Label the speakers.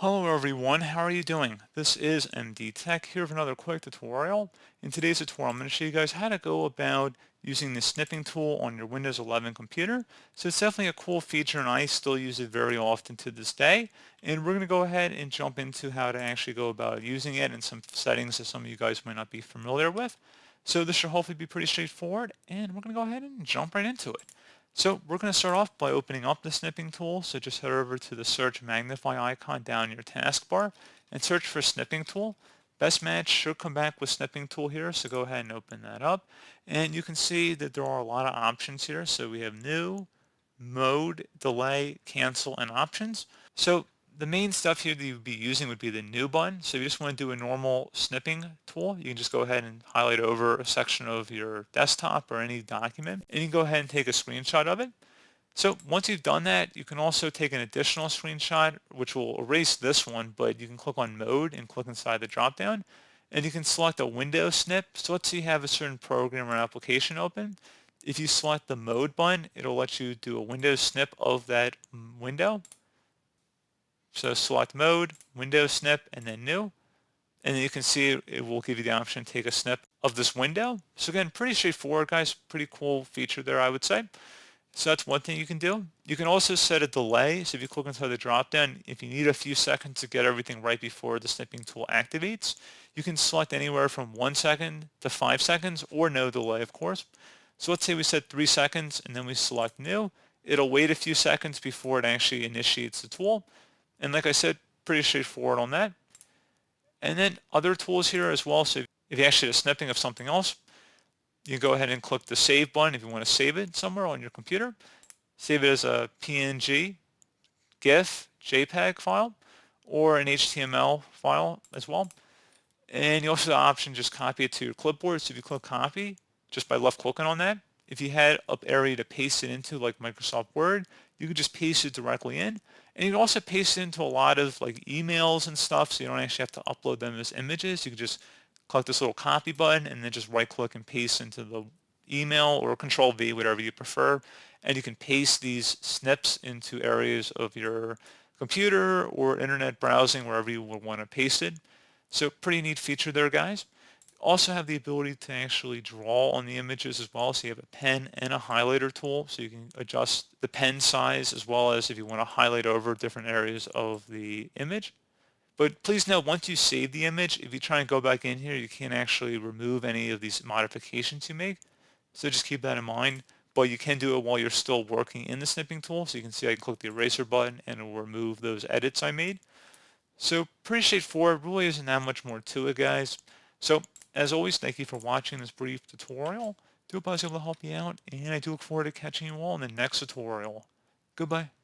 Speaker 1: Hello everyone, how are you doing? This is MD Tech here with another quick tutorial. In today's tutorial, I'm going to show you guys how to go about using the snipping tool on your Windows 11 computer. So it's definitely a cool feature and I still use it very often to this day. And we're going to go ahead and jump into how to actually go about using it and some settings that some of you guys might not be familiar with. So this should hopefully be pretty straightforward and we're going to go ahead and jump right into it. So we're going to start off by opening up the snipping tool. So just head over to the search magnify icon down your taskbar and search for snipping tool. Best match should come back with snipping tool here. So go ahead and open that up. And you can see that there are a lot of options here. So we have new, mode, delay, cancel, and options. So the main stuff here that you'd be using would be the new button. So if you just want to do a normal snipping tool, you can just go ahead and highlight over a section of your desktop or any document, and you can go ahead and take a screenshot of it. So once you've done that, you can also take an additional screenshot, which will erase this one, but you can click on mode and click inside the dropdown, and you can select a window snip. So let's say you have a certain program or application open. If you select the mode button, it'll let you do a window snip of that window. So select mode, window snip, and then new. And then you can see it will give you the option to take a snip of this window. So again, pretty straightforward, guys. Pretty cool feature there, I would say. So that's one thing you can do. You can also set a delay. So if you click inside the dropdown, if you need a few seconds to get everything right before the snipping tool activates, you can select anywhere from 1 second to 5 seconds or no delay, of course. So let's say we set 3 seconds and then we select new. It'll wait a few seconds before it actually initiates the tool. And like I said, pretty straightforward on that. And then other tools here as well. So if you actually have snipping of something else, you can go ahead and click the save button if you want to save it somewhere on your computer. Save it as a PNG, GIF, JPEG file, or an HTML file as well. And you also have the option to just copy it to your clipboard. So if you click copy, just by left clicking on that, if you had up area to paste it into like Microsoft Word, you could just paste it directly in. And you can also paste it into a lot of like emails and stuff, so you don't actually have to upload them as images. You can just click this little copy button and then just right click and paste into the email, or Control V, whatever you prefer. And you can paste these snips into areas of your computer or internet browsing, wherever you would want to paste it. So pretty neat feature there, guys. Also have the ability to actually draw on the images as well. So you have a pen and a highlighter tool, so you can adjust the pen size as well as if you want to highlight over different areas of the image. But please note, once you save the image, if you try and go back in here, you can't actually remove any of these modifications you make. So just keep that in mind. But you can do it while you're still working in the snipping tool. So you can see I can click the eraser button and it will remove those edits I made. So pretty straightforward, really isn't that much more to it, guys. So as always, thank you for watching this brief tutorial. I do hope I was able to help you out, and I do look forward to catching you all in the next tutorial. Goodbye.